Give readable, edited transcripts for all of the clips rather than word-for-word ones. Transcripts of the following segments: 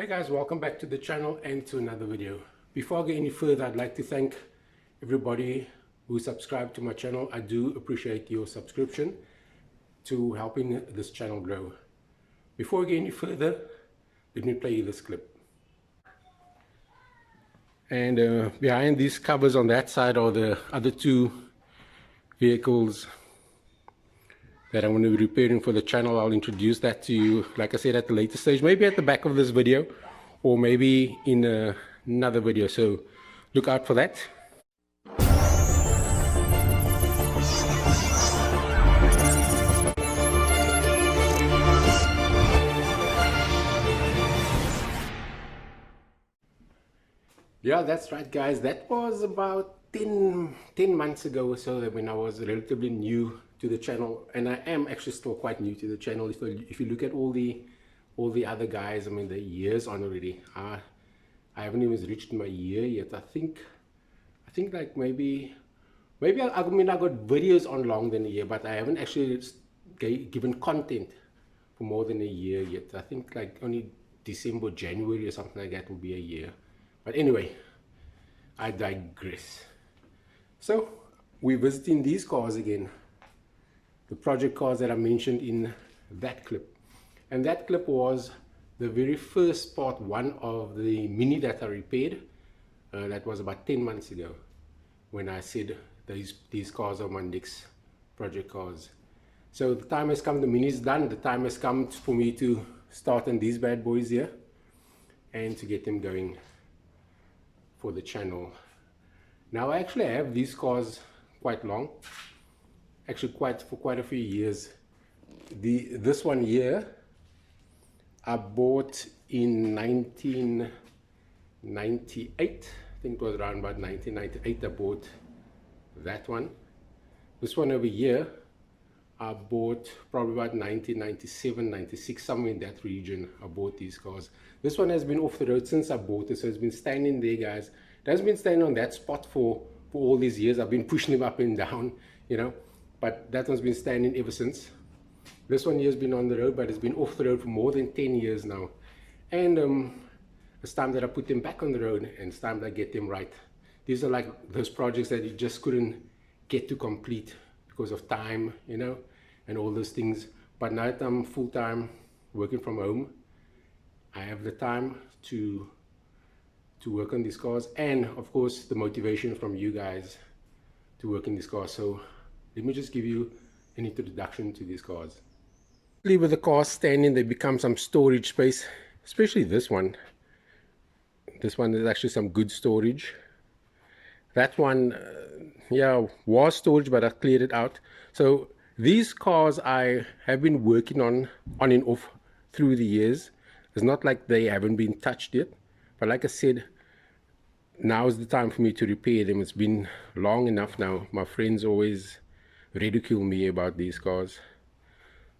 Hey guys, welcome back to the channel and to another video. Before I go any further, I'd like to thank everybody who subscribed to my channel. I do appreciate your subscription to helping this channel grow. Before we go any further, let me play you this clip. And behind these covers on that side are the other two vehicles that I'm going to be repairing for the channel. I'll introduce that to you, like I said, at the later stage, maybe at the back of this video or maybe in another video, so look out for that. Yeah, that's right guys, that was about 10 months ago or so, when I was relatively new to the channel, and I am actually still quite new to the channel. If you look at all the other guys, I mean, they're years on already. I haven't even reached my year yet. I think like maybe I mean, I got videos on longer than a year, but I haven't actually given content for more than a year yet. I think like only December, January or something like that will be a year. But anyway, I digress. So we're visiting these cars again, the project cars that I mentioned in that clip. And that clip was the very first part one of the Mini that I repaired. That was about 10 months ago when I said these cars are my next project cars. So the time has come, the Mini's done, the time has come for me to start on these bad boys here and to get them going for the channel. Now I actually have these cars quite long, actually for quite a few years. This one here I bought in 1998. I think it was around about 1998 I bought that one. This one over here I bought probably about 1997, 96, somewhere in that region. I bought these cars. This one has been off the road since I bought it, so it's been standing there, guys. It has been standing on that spot for all these years. I've been pushing them up and down, you know, but that one's been standing ever since. This one here has been on the road, but it's been off the road for more than 10 years now. And it's time that I put them back on the road, and it's time that I get them right. These are like those projects that you just couldn't get to complete because of time, you know, and all those things. But now that I'm full-time working from home, I have the time to work on these cars, and of course the motivation from you guys to work in these cars. So let me just give you an introduction to these cars. With the cars standing, they become some storage space, especially this one. This one is actually some good storage. That one yeah, was storage, but I cleared it out. So these cars I have been working on and off through the years. It's not like they haven't been touched yet, but like I said, now is the time for me to repair them. It's been long enough now. My friends always ridicule me about these cars.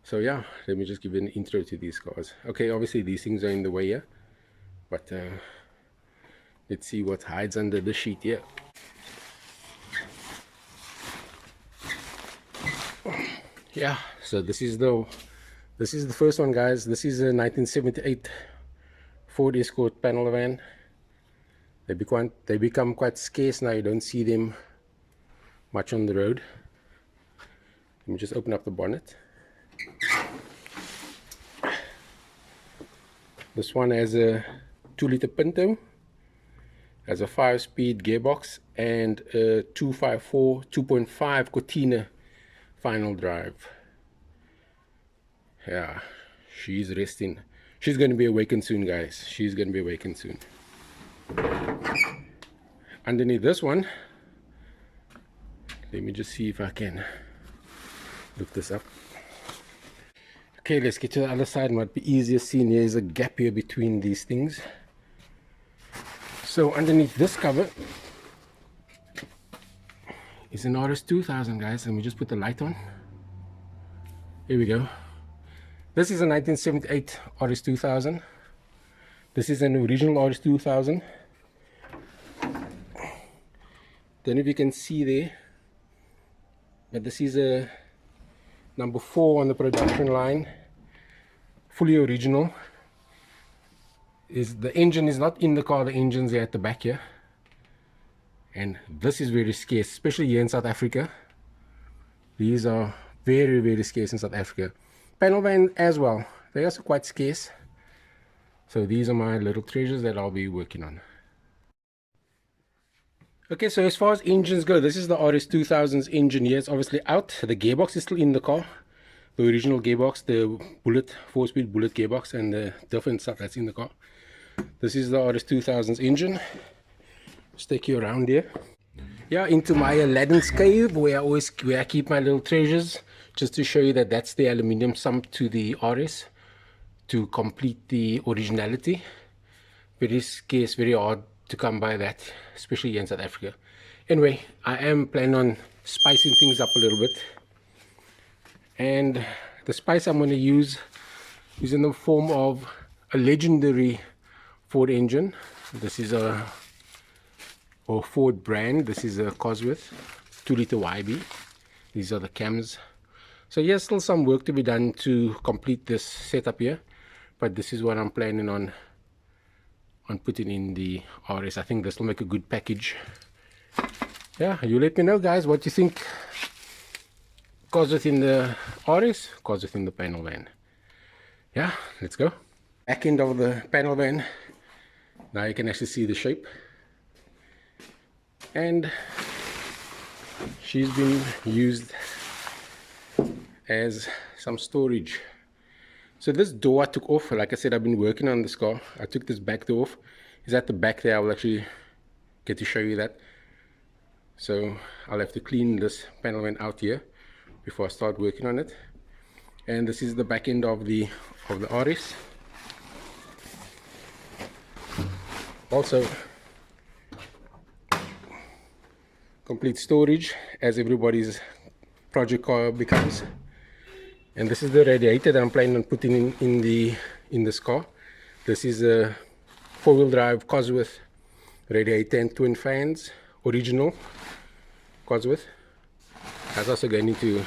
So yeah, let me just give an intro to these cars. Okay, obviously these things are in the way here, but let's see what hides under the sheet here. Yeah, so this is the first one, guys. This is a 1978 Ford Escort panel van. They become quite scarce now. You don't see them much on the road. Let me just open up the bonnet. This one has a 2-liter Pinto, has a 5-speed gearbox and a 254 2.5 Cortina final drive. Yeah, she's resting. She's going to be awakened soon, guys. She's going to be awakened soon. Underneath this one, let me just see if I can look this up. Okay, let's get to the other side. Might be easier seeing. There's a gap here between these things. So underneath this cover is an RS2000, guys. Let me just put the light on. Here we go. This is a 1978 RS2000. This is an original RS2000. Don't know if you can see there, but this is a number 4 on the production line, fully original. is the engine is not in the car, the engine's here at the back here. And this is very scarce, especially here in South Africa. These are very, very scarce in South Africa. Panel van as well, they're also quite scarce. So these are my little treasures that I'll be working on. Okay, so as far as engines go, this is the RS2000's engine here. It's obviously out. The gearbox is still in the car. The original gearbox, the bullet, 4-speed bullet gearbox, and the different stuff that's in the car. This is the RS2000's engine. Just take you around here. Yeah, into my Aladdin's cave where I keep my little treasures, just to show you that that's the aluminium sump to the RS to complete the originality. Very scarce, very hard to come by that, especially here in South Africa. Anyway, I am planning on spicing things up a little bit, and the spice I'm going to use is in the form of a legendary Ford engine. This is a Ford brand. This is a Cosworth 2-liter YB. These are the cams. So here's still some work to be done to complete this setup here, but this is what I'm planning on putting in the RS. I think this will make a good package. Yeah, you let me know, guys, what you think. Cosworth in the RS, Cosworth in the panel van. Yeah, let's go. Back end of the panel van. Now you can actually see the shape. And she's been used as some storage. So this door I took off. Like I said, I've been working on this car. I took this back door off. It's at the back there. I will actually get to show you that. So I'll have to clean this panel van out here before I start working on it. And this is the back end of the RS. Also, complete storage as everybody's project car becomes. And this is the radiator that I'm planning on putting in this car. This is a 4-wheel drive Cosworth radiator and twin fans, original Cosworth. That's also going into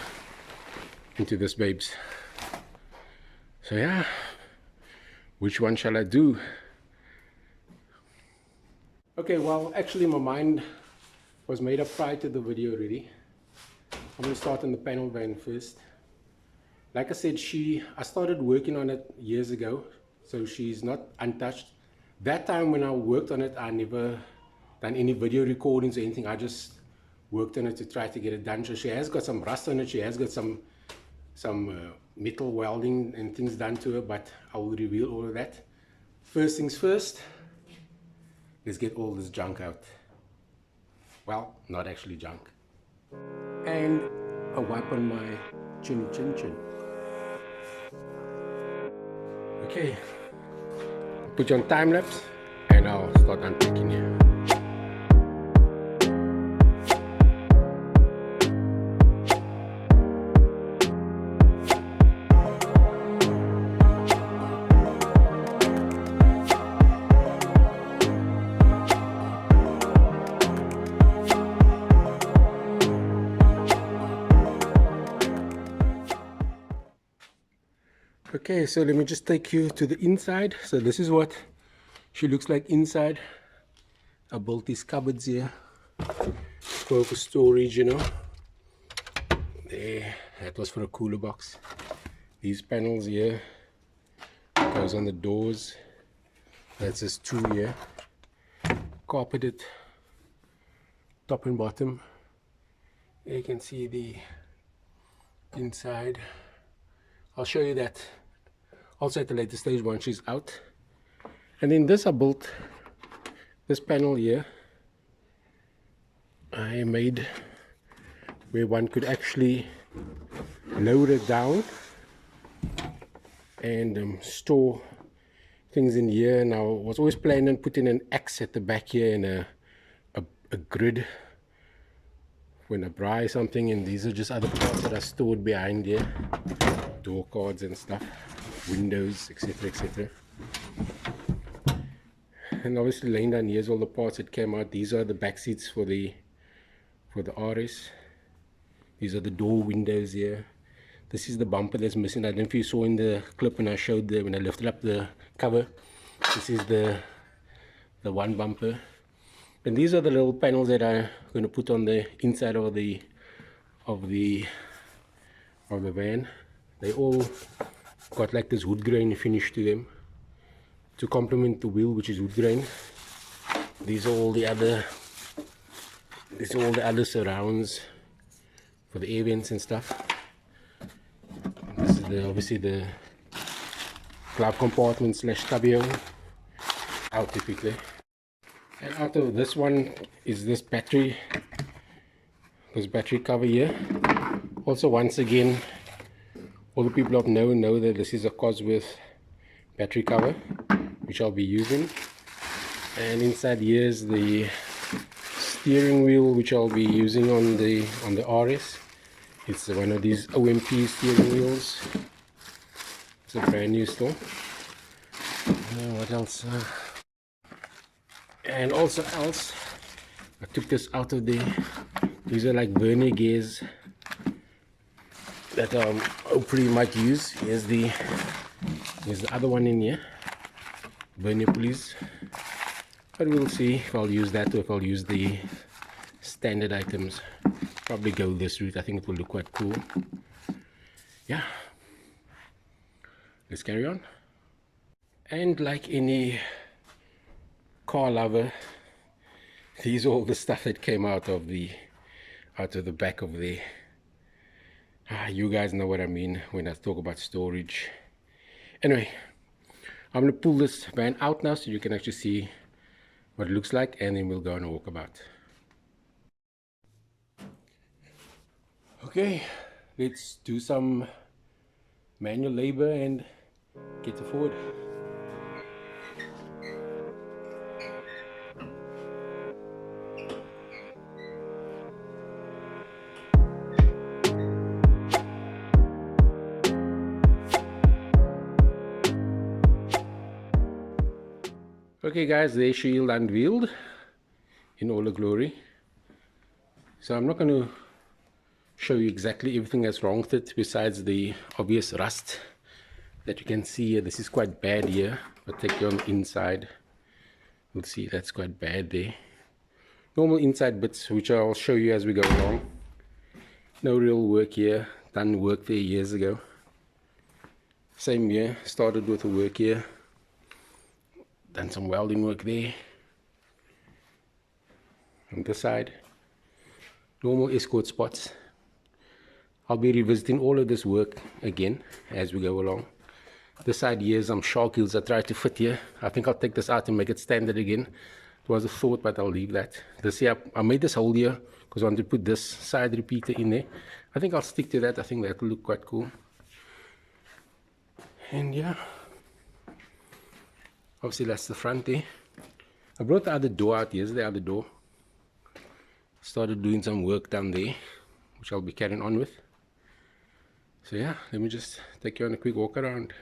this babes. So yeah, which one shall I do? Okay, well, actually my mind was made up prior to the video already. I'm going to start on the panel van first. Like I said, I started working on it years ago, so she's not untouched. That time when I worked on it, I never done any video recordings or anything. I just worked on it to try to get it done. So she has got some rust on it. She has got some metal welding and things done to her, but I will reveal all of that. First things first, let's get all this junk out. Well, not actually junk. And a wipe on my chin. Okay, put you on time lapse and I'll start unpacking here. Okay, so let me just take you to the inside. So this is what she looks like inside. I built these cupboards here for storage, you know. There, that was for a cooler box. These panels here goes on the doors. That's just 2 here. Carpeted top and bottom. There you can see the inside. I'll show you that also at the later stage once she's out. And then this, I built this panel here. I made where one could actually lower it down and store things in here. And I was always planning on putting an axe at the back here and a grid when I buy something. And these are just other parts that are stored behind here, door cards and stuff, windows, etc, etc. And obviously laying down here's all the parts that came out. These are the back seats for the RS. These are the door windows here. This is the bumper that's missing. I don't know if you saw in the clip when I showed when I lifted up the cover. This is the one bumper, and these are the little panels that I'm going to put on the inside of the van. They all got like this wood grain finish to them to complement the wheel, which is wood grain. These are all the other surrounds for the air vents and stuff. This is obviously the glove compartment slash cubby out typically. And out of this one is this battery cover here. Also, once again, all the people up know that this is a Cosworth battery cover, which I'll be using. And inside here is the steering wheel, which I'll be using on the RS. It's one of these OMP steering wheels. It's a brand new store. What else? And also I took this out of the. These are like vernier gears that hopefully might use. Here's the other one in here, vernier pulleys. But we'll see if I'll use that or if I'll use the standard items. Probably go this route. I think it will look quite cool. Yeah, let's carry on. And like any car lover, these are all the stuff that came out of the back of the you guys know what I mean when I talk about storage. Anyway, I'm going to pull this van out now so you can actually see what it looks like, and then we'll go on a walkabout. Okay, let's do some manual labor and get it forward. Okay guys, the shield unveiled in all the glory. So I'm not going to show you exactly everything that's wrong with it besides the obvious rust that you can see here. This is quite bad here. I'll take you on the inside. You'll see that's quite bad there. Normal inside bits, which I'll show you as we go along. No real work here. Done work there years ago. Same here. Started with the work here. Done some welding work there. On this side, normal escort spots. I'll be revisiting all of this work again as we go along. This side here is some shark heels I tried to fit here. I think I'll take this out and make it standard again. It was a thought, but I'll leave that. This here, I made this hole here because I wanted to put this side repeater in there. I think I'll stick to that. I think that will look quite cool. And yeah, obviously that's the front there. I brought the other door out. Here's the other door. Started doing some work down there, which I'll be carrying on with. So yeah, let me just take you on a quick walk around.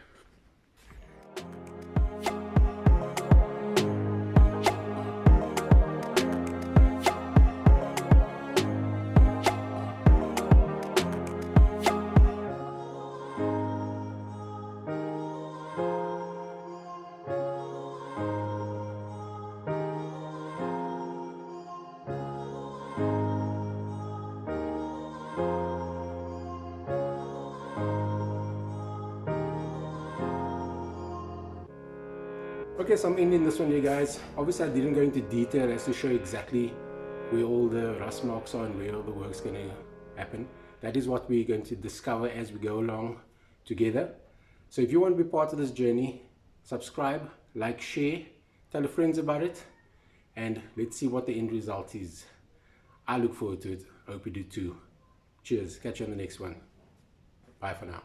Okay, so I'm ending this one here guys. Obviously I didn't go into detail as to show exactly where all the rust marks are and where all the work's going to happen. That is what we're going to discover as we go along together. So if you want to be part of this journey, subscribe, like, share, tell your friends about it, and let's see what the end result is. I look forward to it. I hope you do too. Cheers. Catch you on the next one. Bye for now.